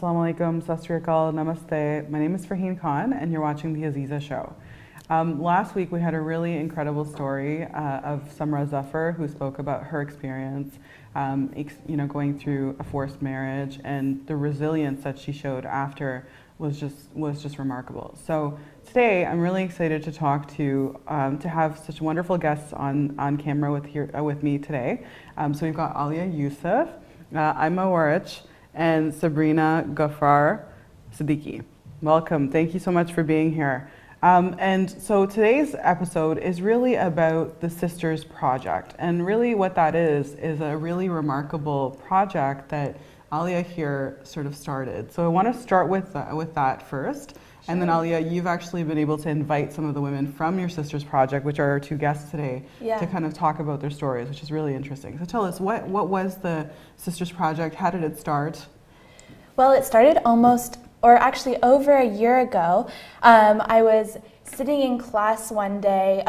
Assalamu alaikum, Sat Sri Akal, Namaste. My name is Farheen Khan and you're watching The Azeeza Show. Last week we had a really incredible story of Samra Zafar, who spoke about her experience going through a forced marriage, and the resilience that she showed after was just remarkable. So today I'm really excited to talk to have such wonderful guests on camera with me today. So we've got Alia, Youssef, Aima, Warrich, and Sabrina, Gaffar-Siddiqui. Welcome. Thank you so much for being here. And so today's episode is really about the Sisters Project, and really what that is a really remarkable project that Alia here sort of started. So I want to start with that first. Sure. And then Alia, you've actually been able to invite some of the women from your Sisters Project, which are our two guests today, to kind of talk about their stories, which is really interesting. So tell us, what was the Sisters Project? How did it start? Well, it started actually over a year ago. I was sitting in class one day,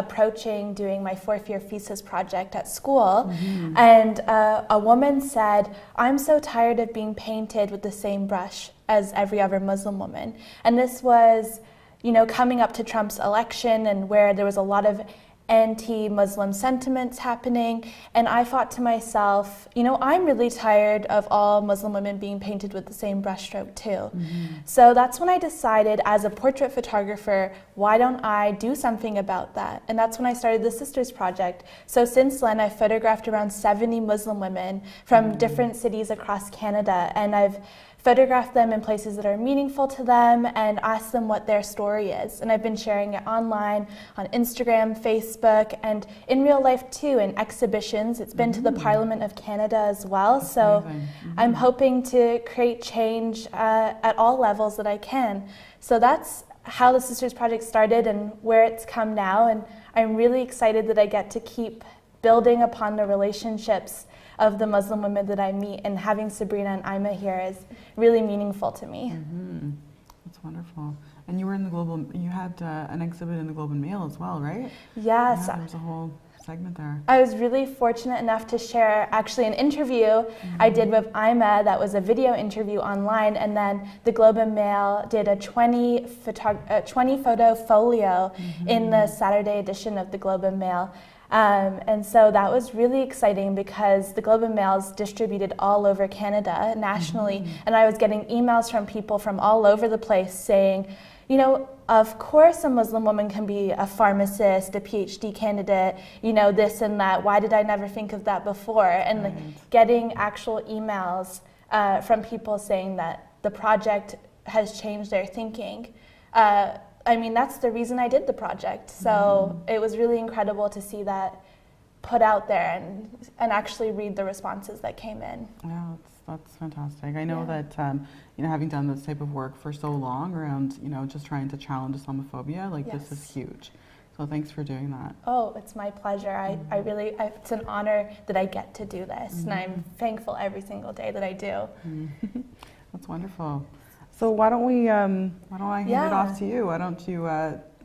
doing my fourth year thesis project at school, and a woman said, "I'm so tired of being painted with the same brush as every other Muslim woman." And this was, coming up to Trump's election, and where there was a lot of anti-Muslim sentiments happening, and I thought to myself, I'm really tired of all Muslim women being painted with the same brushstroke too. So that's when I decided, as a portrait photographer, why don't I do something about that? And that's when I started the Sisters Project. So since then, I've photographed around 70 Muslim women from different cities across Canada, and I've photograph them in places that are meaningful to them and ask them what their story is. And I've been sharing it online, on Instagram, Facebook, and in real life too, in exhibitions. It's been to the Parliament of Canada as well. That's so amazing. I'm hoping to create change at all levels that I can. So that's how the Sisters Project started and where it's come now. And I'm really excited that I get to keep building upon the relationships of the Muslim women that I meet, and having Sabrina and Aima here is really meaningful to me. That's wonderful. And you were you had an exhibit in the Globe and Mail as well, right? Yes. Yeah, there's a whole segment there. I was really fortunate enough to share actually an interview I did with Aima that was a video interview online, and then the Globe and Mail did a 20 photo folio in the Saturday edition of the Globe and Mail. And so that was really exciting because the Globe and Mail is distributed all over Canada nationally, and I was getting emails from people from all over the place saying, of course a Muslim woman can be a pharmacist, a PhD candidate, this and that. Why did I never think of that before? And getting actual emails from people saying that the project has changed their thinking. That's the reason I did the project. So it was really incredible to see that put out there and actually read the responses that came in. Yeah, that's fantastic. I know that, having done this type of work for so long around, just trying to challenge Islamophobia, this is huge. So thanks for doing that. Oh, it's my pleasure. It's an honor that I get to do this, and I'm thankful every single day that I do. That's wonderful. So why don't I hand it off to you? Why don't you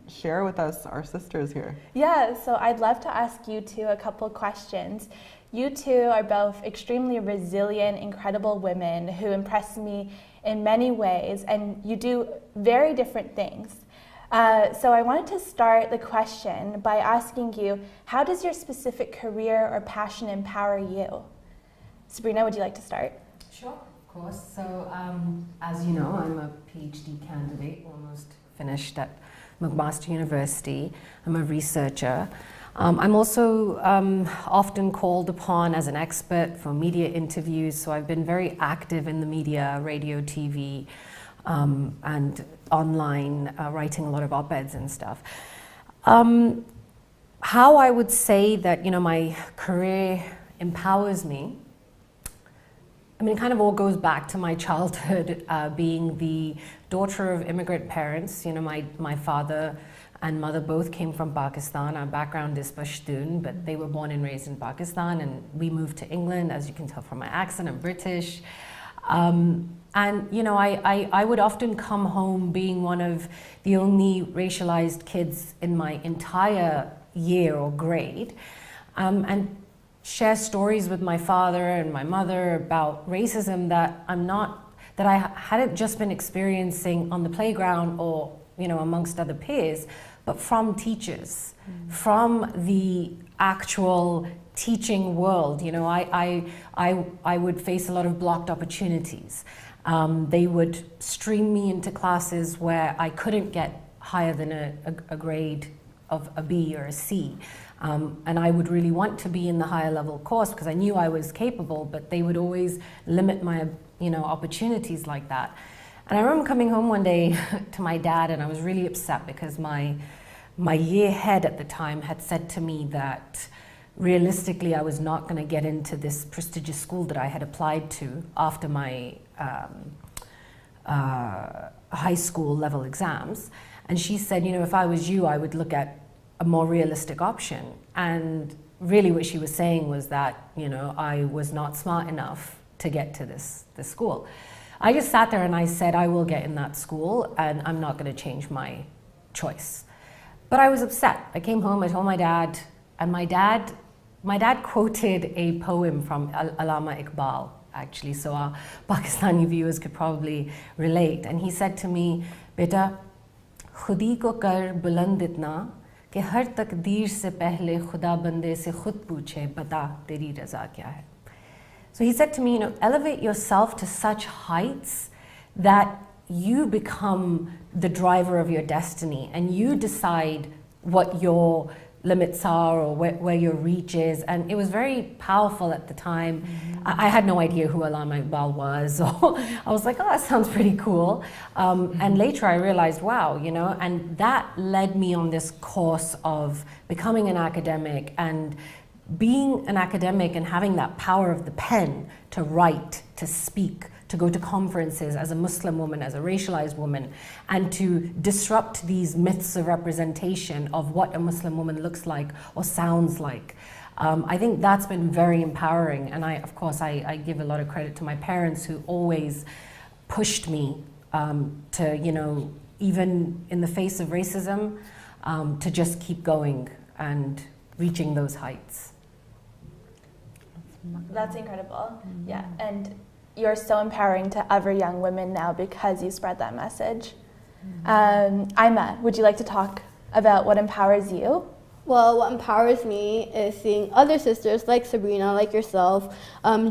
share with us our sisters here? Yeah, so I'd love to ask you two a couple questions. You two are both extremely resilient, incredible women who impress me in many ways, and you do very different things. So I wanted to start the question by asking you, how does your specific career or passion empower you? Sabrina, would you like to start? Sure. Course. So, as you know, I'm a PhD candidate, almost finished at McMaster University. I'm a researcher. I'm also often called upon as an expert for media interviews, so I've been very active in the media, radio, TV, and online, writing a lot of op-eds and stuff. How I would say that, my career empowers me, it kind of all goes back to my childhood, being the daughter of immigrant parents. My father and mother both came from Pakistan. Our background is Pashtun, but they were born and raised in Pakistan, and we moved to England. As you can tell from my accent, I'm British. And I would often come home being one of the only racialized kids in my entire year or grade, and share stories with my father and my mother about racism that that I hadn't just been experiencing on the playground or, you know, amongst other peers, but from teachers, from the actual teaching world. You know, I would face a lot of blocked opportunities. They would stream me into classes where I couldn't get higher than a grade of a B or a C. And I would really want to be in the higher level course because I knew I was capable, but they would always limit my, you know, opportunities like that. And I remember coming home one day to my dad, and I was really upset because my year head at the time had said to me that realistically I was not going to get into this prestigious school that I had applied to after my high school level exams. And she said, you know, if I was you, I would look at a more realistic option. And really what she was saying was that, you know, I was not smart enough to get to this school. I just sat there and I said, I will get in that school and I'm not going to change my choice. But I was upset. I came home, I told my dad, and my dad quoted a poem from Allama Iqbal, actually, so our Pakistani viewers could probably relate. And he said to me, Beta, khudi ko kar buland itna कि हर तकदीर से पहले खुदा बंदे से खुद पूछे बता तेरी रज़ा क्या है. So he said to me, you know, elevate yourself to such heights that you become the driver of your destiny and you decide what your limits are or where your reach is. And it was very powerful at the time. I had no idea who Allama Iqbal was. So I was like, oh, that sounds pretty cool. And later I realized, wow, you know, and that led me on this course of becoming an academic and being an academic and having that power of the pen to write, to speak, to go to conferences as a Muslim woman, as a racialized woman, and to disrupt these myths of representation of what a Muslim woman looks like or sounds like. I think that's been very empowering, and of course, I give a lot of credit to my parents who always pushed me to, you know, even in the face of racism, to just keep going and reaching those heights. That's incredible. Yeah, and you're so empowering to other young women now because you spread that message. Aima, would you like to talk about what empowers you? Well, what empowers me is seeing other sisters like Sabrina, like yourself,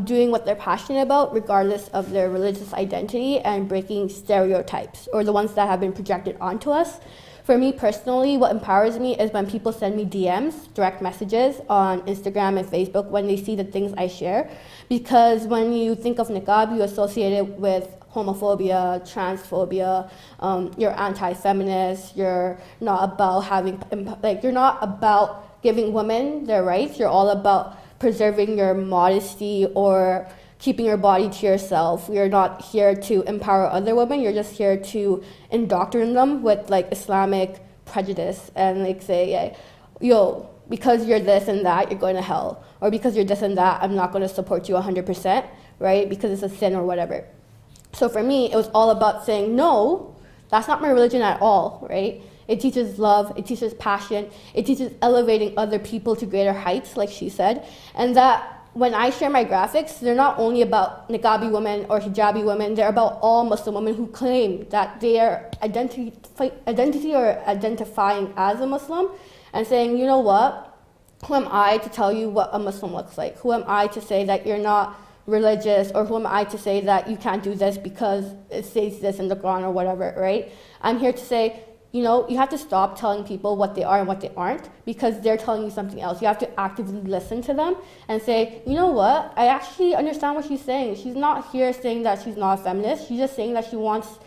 doing what they're passionate about regardless of their religious identity and breaking stereotypes or the ones that have been projected onto us. For me personally, what empowers me is when people send me DMs, direct messages on Instagram and Facebook when they see the things I share. Because when you think of niqab, you associate it with homophobia, transphobia, you're anti-feminist, you're not about having, you're not about giving women their rights, you're all about preserving your modesty or keeping your body to yourself. You're not here to empower other women, you're just here to indoctrinate them with like Islamic prejudice and like say, yeah, yo, because you're this and that, you're going to hell. Or because you're this and that, I'm not going to support you 100%, right? Because it's a sin or whatever. So for me, it was all about saying, no, that's not my religion at all, right? It teaches love, it teaches passion, it teaches elevating other people to greater heights, like she said. And that when I share my graphics, they're not only about niqabi women or hijabi women, they're about all Muslim women who claim that they are identity or identifying as a Muslim and saying, you know what, who am I to tell you what a Muslim looks like? Who am I to say that you're not religious, or who am I to say that you can't do this because it says this in the Quran or whatever, right? I'm here to say, you know, you have to stop telling people what they are and what they aren't because they're telling you something else. You have to actively listen to them and say, you know what, I actually understand what she's saying. She's not here saying that she's not a feminist. She's just saying that she wants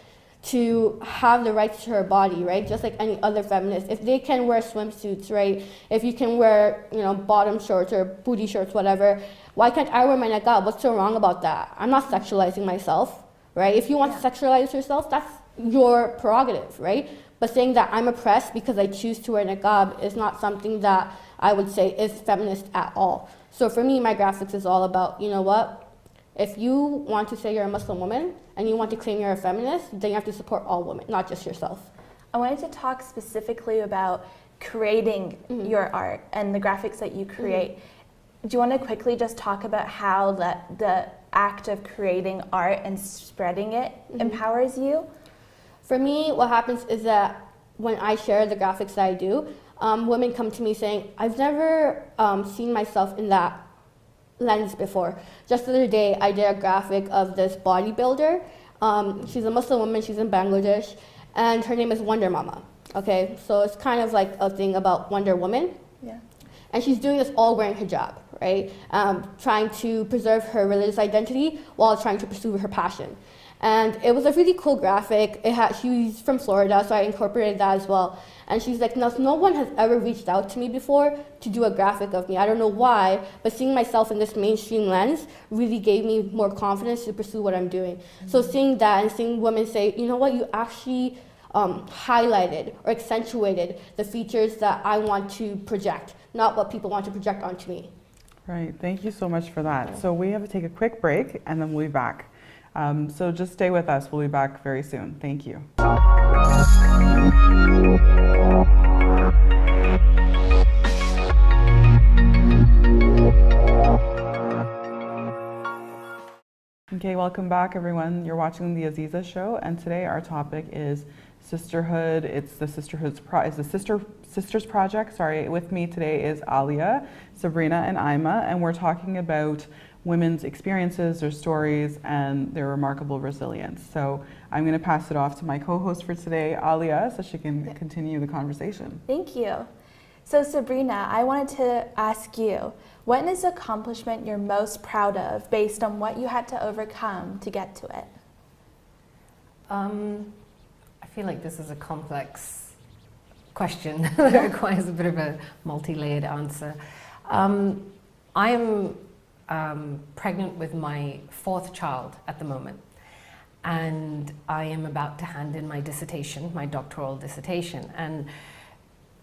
to have the rights to her body, right? Just like any other feminist. If they can wear swimsuits, right? If you can wear, you know, bottom shorts or booty shorts, whatever, why can't I wear my niqab? What's so wrong about that? I'm not sexualizing myself, right? If you want to sexualize yourself, that's your prerogative, right? But saying that I'm oppressed because I choose to wear niqab is not something that I would say is feminist at all. So for me, my graphics is all about, you know what? If you want to say you're a Muslim woman and you want to claim you're a feminist, then you have to support all women, not just yourself. I wanted to talk specifically about creating your art and the graphics that you create. Do you want to quickly just talk about how the act of creating art and spreading it empowers you? For me, what happens is that when I share the graphics that I do, women come to me saying, I've never seen myself in that lens before. Just the other day, I did a graphic of this bodybuilder. She's a Muslim woman, she's in Bangladesh, and her name is Wonder Mama. Okay, so it's kind of like a thing about Wonder Woman. Yeah. And she's doing this all wearing hijab, right? Trying to preserve her religious identity while trying to pursue her passion. And it was a really cool graphic. She's from Florida, so I incorporated that as well. And she's like, no one has ever reached out to me before to do a graphic of me. I don't know why, but seeing myself in this mainstream lens really gave me more confidence to pursue what I'm doing. So seeing that and seeing women say, you know what, you actually highlighted or accentuated the features that I want to project, not what people want to project onto me. Right, thank you so much for that. So we have to take a quick break and then we'll be back. So just stay with us, we'll be back very soon. Thank you. Okay, welcome back everyone. You're watching the Azeeza show, and today our topic is sisterhood. It's the Sisters Project. Sorry, with me today is Alia, Sabrina, and Aima, and we're talking about women's experiences, their stories, and their remarkable resilience. So I'm going to pass it off to my co-host for today, Alia, so she can continue the conversation. Thank you. So Sabrina, I wanted to ask you, what is an accomplishment you're most proud of based on what you had to overcome to get to it? I feel like this is a complex question that requires a bit of a multi-layered answer. I am pregnant with my 4th child at the moment, and I am about to hand in my dissertation, my doctoral dissertation. And,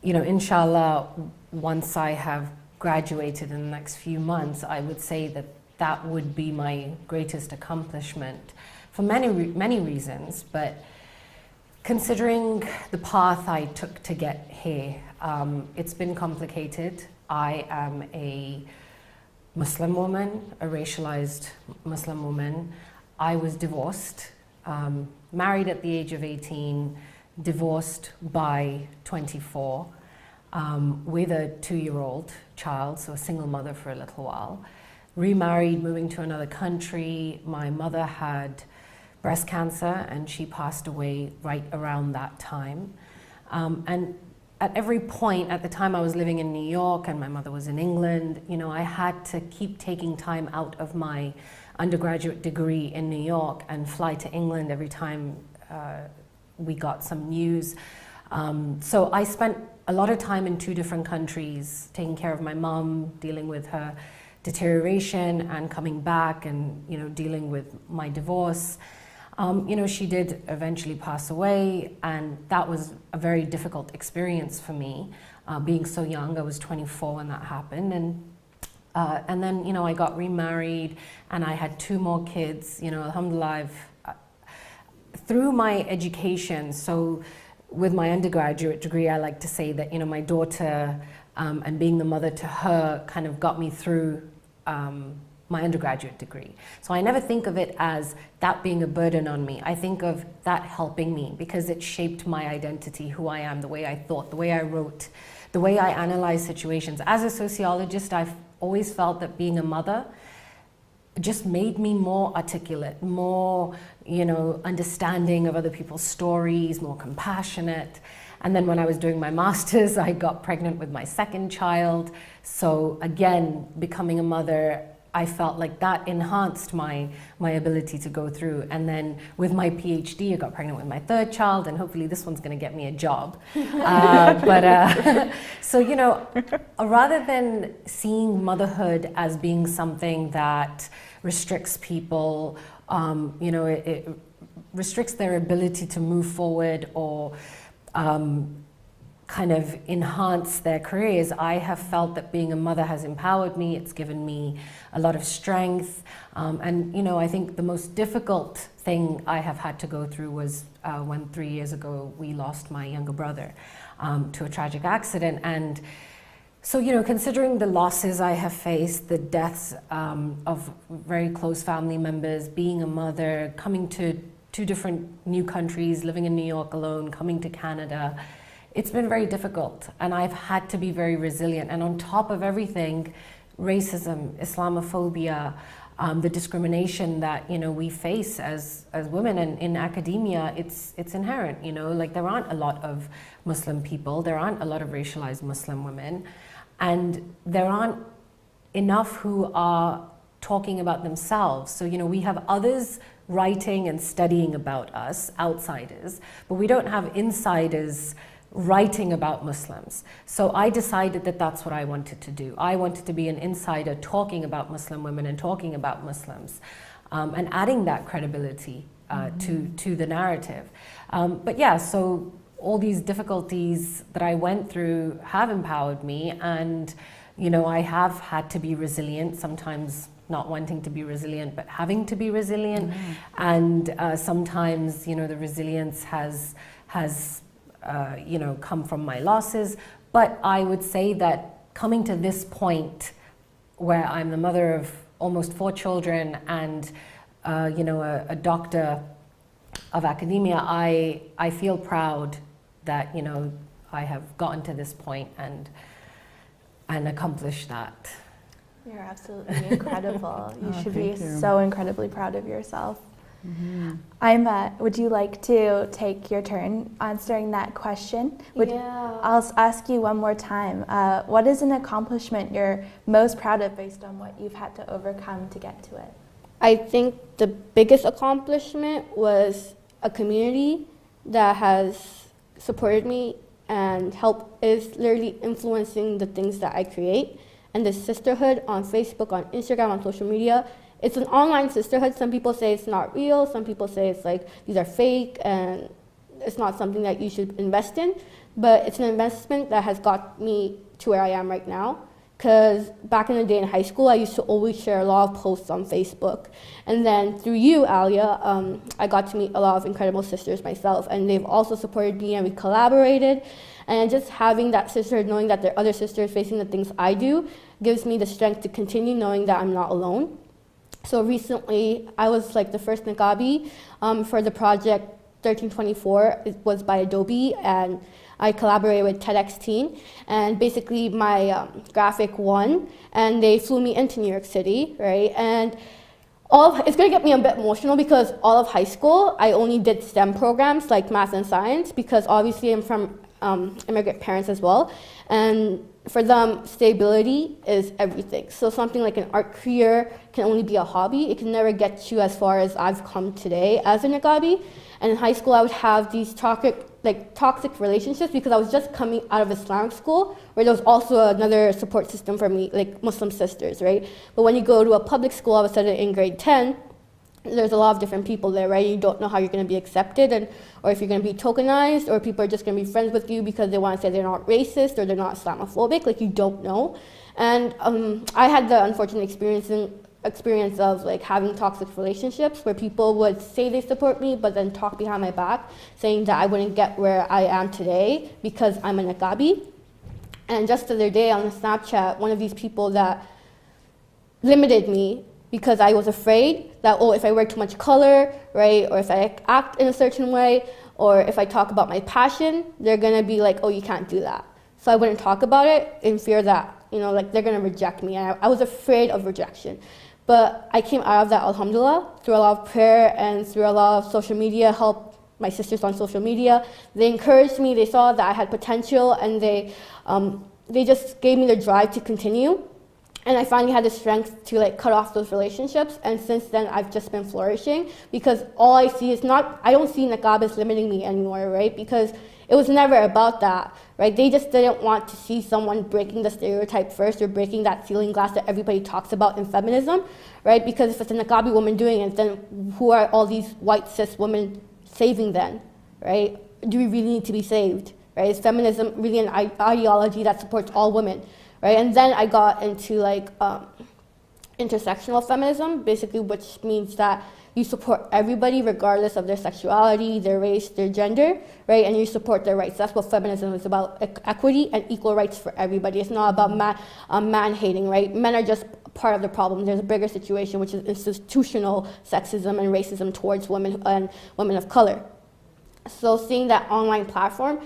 you know, inshallah, once I have graduated in the next few months, I would say that that would be my greatest accomplishment for many reasons. But considering the path I took to get here, it's been complicated. I am a Muslim woman, a racialized Muslim woman. I was divorced, married at the age of 18, divorced by 24, with a 2-year-old child, so a single mother for a little while. Remarried, moving to another country. My mother had breast cancer and she passed away right around that time. And at every point, at the time I was living in New York and my mother was in England, you know, I had to keep taking time out of my undergraduate degree in New York and fly to England every time we got some news. So I spent a lot of time in 2 different countries, taking care of my mom, dealing with her deterioration and coming back and, you know, dealing with my divorce. You know, she did eventually pass away, and that was a very difficult experience for me, being so young. I was 24 when that happened, and then, you know, I got remarried, and I had 2 more kids. You know, alhamdulillah, through my education, so with my undergraduate degree, I like to say that, you know, my daughter and being the mother to her kind of got me through my undergraduate degree. So I never think of it as that being a burden on me. I think of that helping me because it shaped my identity, who I am, the way I thought, the way I wrote, the way I analyze situations. As a sociologist, I've always felt that being a mother just made me more articulate, more, you know, understanding of other people's stories, more compassionate. And then when I was doing my master's, I got pregnant with my 2nd child. So again, becoming a mother, I felt like that enhanced my ability to go through. And then with my PhD, I got pregnant with my 3rd child, and hopefully this one's going to get me a job. So, you know, rather than seeing motherhood as being something that restricts people, you know, it restricts their ability to move forward or kind of enhance their careers, I have felt that being a mother has empowered me. It's given me a lot of strength. And, you know, I think the most difficult thing I have had to go through was when 3 years ago we lost my younger brother to a tragic accident. And So, considering the losses I have faced, the deaths of very close family members, being a mother, coming to 2 different new countries, living in New York alone, coming to Canada, it's been very difficult. And I've had to be very resilient. And on top of everything, racism, Islamophobia, the discrimination that we face as women, and in academia, it's inherent. Like there aren't a lot of Muslim people, there aren't a lot of racialized Muslim women, and there aren't enough who are talking about themselves. So we have others writing and studying about us, outsiders, but we don't have insiders writing about Muslims. So I decided that that's what I wanted to do. I wanted to be an insider talking about Muslim women and talking about Muslims, and adding that credibility to the narrative. But yeah, so all these difficulties that I went through have empowered me, and I have had to be resilient, sometimes not wanting to be resilient, but having to be resilient. And sometimes, the resilience has come from my losses. But I would say that coming to this point where I'm the mother of almost 4 children and, a doctor of academia, I feel proud that, I have gotten to this point and accomplished that. You're absolutely incredible. You should be so incredibly proud of yourself. Aima, would you like to take your turn answering that question? I'll ask you one more time. What is an accomplishment you're most proud of based on what you've had to overcome to get to it? I think the biggest accomplishment was a community that has supported me and is literally influencing the things that I create. And the sisterhood on Facebook, on Instagram, on social media, it's an online sisterhood. Some people say it's not real. Some people say it's like these are fake and it's not something that you should invest in. But it's an investment that has got me to where I am right now. Because back in the day in high school, I used to always share a lot of posts on Facebook. And then through you, Alia, I got to meet a lot of incredible sisters myself. And they've also supported me, and we collaborated. And just having that sisterhood, knowing that there are other sisters facing the things I do, gives me the strength to continue knowing that I'm not alone. So recently, I was like the first niqabi for the project 1324. It was by Adobe, and I collaborated with TEDx Teen, and basically my graphic won, and they flew me into New York City, right? And it's gonna get me a bit emotional because all of high school, I only did STEM programs like math and science, because obviously I'm from immigrant parents as well, and for them, stability is everything. So something like an art career can only be a hobby. It can never get you as far as I've come today as a niqabi. And in high school, I would have these toxic relationships because I was just coming out of Islamic school, where there was also another support system for me, like Muslim sisters, right? But when you go to a public school, all of a sudden in grade 10, there's a lot of different people there, right? You don't know how you're going to be accepted, or if you're going to be tokenized, or people are just going to be friends with you because they want to say they're not racist or they're not Islamophobic. Like, you don't know. And I had the unfortunate experience of like having toxic relationships where people would say they support me, but then talk behind my back, saying that I wouldn't get where I am today because I'm a niqabi. And just the other day on Snapchat, one of these people that limited me because I was afraid that, if I wear too much color, right, or if I act in a certain way, or if I talk about my passion, they're gonna be like, you can't do that. So I wouldn't talk about it in fear that, they're gonna reject me. And I was afraid of rejection. But I came out of that, alhamdulillah, through a lot of prayer and through a lot of social media help. My sisters on social media, they encouraged me, they saw that I had potential, and they just gave me the drive to continue. And I finally had the strength to cut off those relationships. And since then, I've just been flourishing, because all I see is I don't see niqab as limiting me anymore, right? Because it was never about that, right? They just didn't want to see someone breaking the stereotype first, or breaking that ceiling glass that everybody talks about in feminism, right? Because if it's a niqabi woman doing it, then who are all these white cis women saving then, right? Do we really need to be saved, right? Is feminism really an ideology that supports all women? Right? And then I got into intersectional feminism, basically, which means that you support everybody regardless of their sexuality, their race, their gender, right? And you support their rights. That's what feminism is about, equity and equal rights for everybody. It's not about man hating, right? Men are just part of the problem. There's a bigger situation, which is institutional sexism and racism towards women and women of color. So seeing that online platform,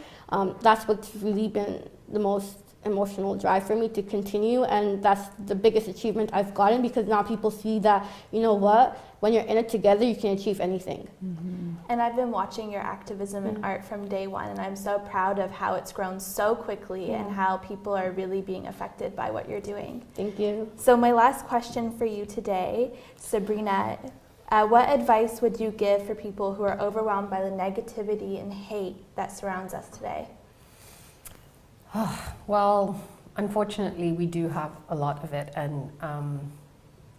that's what's really been the most emotional drive for me to continue, and that's the biggest achievement I've gotten, because now people see that, you know what, when you're in it together, you can achieve anything. Mm-hmm. And I've been watching your activism in art from day one, and I'm so proud of how it's grown so quickly and how people are really being affected by what you're doing. Thank you. So my last question for you today, Sabrina, what advice would you give for people who are overwhelmed by the negativity and hate that surrounds us today? Well, unfortunately, we do have a lot of it. And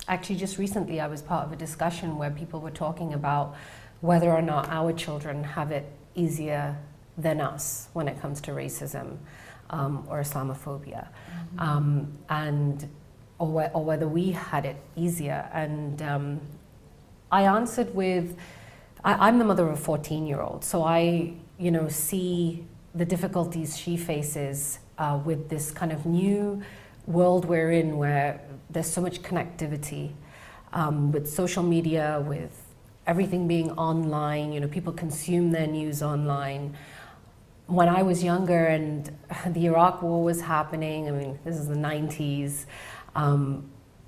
actually, just recently, I was part of a discussion where people were talking about whether or not our children have it easier than us when it comes to racism or Islamophobia, or whether we had it easier. And I answered with, I'm the mother of a 14-year-old, so I, see the difficulties she faces with this kind of new world we're in, where there's so much connectivity with social media, with everything being online. People consume their news online. When I was younger and the Iraq War was happening, I mean, this is the 90s,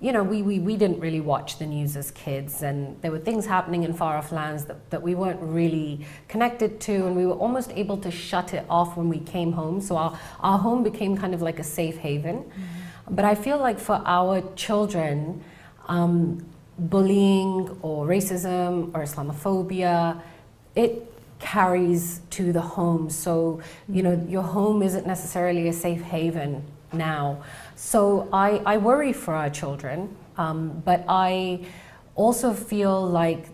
we didn't really watch the news as kids, and there were things happening in far off lands that we weren't really connected to, and we were almost able to shut it off when we came home. So our home became kind of like a safe haven. Mm-hmm. But I feel like for our children, bullying or racism or Islamophobia, it carries to the home. So, your home isn't necessarily a safe haven now. So I worry for our children, but I also feel like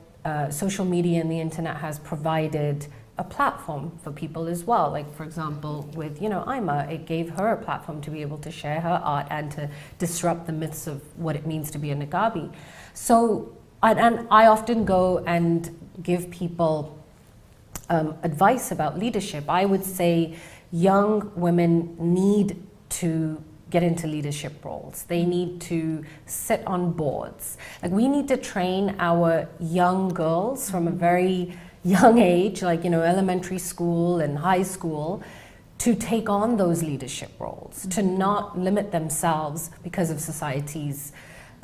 social media and the internet has provided a platform for people as well. Like, for example, with Aima, it gave her a platform to be able to share her art and to disrupt the myths of what it means to be a Niqabi. So, and I often go and give people advice about leadership. I would say young women need to get into leadership roles. They need to sit on boards. Like, we need to train our young girls from a very young age, like, elementary school and high school, to take on those leadership roles, to not limit themselves because of society's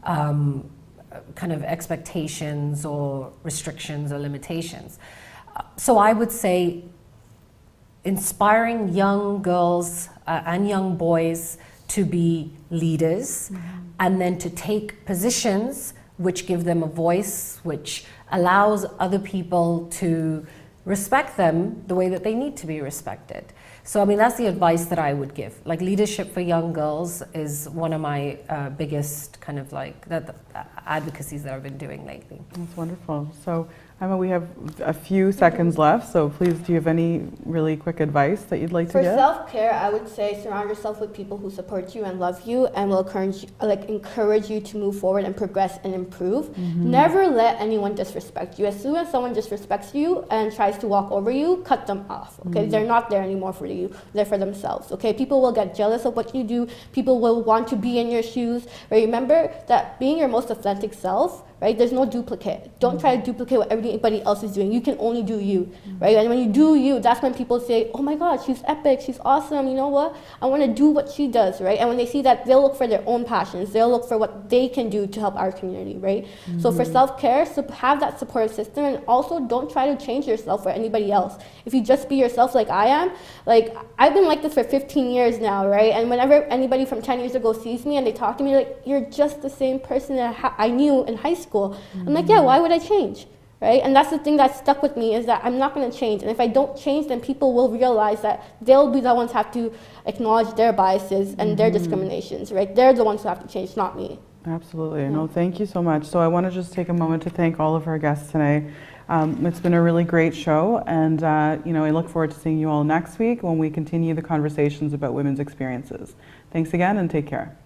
kind of expectations or restrictions or limitations. So I would say inspiring young girls and young boys to be leaders, and then to take positions which give them a voice, which allows other people to respect them the way that they need to be respected. So, I mean, that's the advice that I would give. Like, leadership for young girls is one of my biggest kind of like the advocacies that I've been doing lately. That's wonderful. So, Aima, we have a few seconds left, so please, do you have any really quick advice that you'd like to give? For self-care, I would say surround yourself with people who support you and love you and will encourage you to move forward and progress and improve. Mm-hmm. Never let anyone disrespect you. As soon as someone disrespects you and tries to walk over you, cut them off, okay? Mm-hmm. They're not there anymore for you. They're for themselves, okay? People will get jealous of what you do. People will want to be in your shoes. But remember that being your most authentic self, right? There's no duplicate. Don't try to duplicate what everybody else is doing. You can only do you, right? And when you do you, that's when people say, oh my God, she's epic, she's awesome, you know what? I want to do what she does, right? And when they see that, they'll look for their own passions. They'll look for what they can do to help our community, right? Mm-hmm. So for self-care, have that supportive system, and also don't try to change yourself for anybody else. If you just be yourself like I am, like I've been like this for 15 years now, right? And whenever anybody from 10 years ago sees me and they talk to me, like, you're just the same person that I knew in high school. I'm like, yeah, why would I change, right? And that's the thing that stuck with me, is that I'm not going to change. And if I don't change, then people will realize that they'll be the ones who have to acknowledge their biases and their discriminations, right? They're the ones who have to change, not me. Absolutely. Yeah. No, thank you so much. So I want to just take a moment to thank all of our guests today. It's been a really great show, and I look forward to seeing you all next week when we continue the conversations about women's experiences. Thanks again, and take care.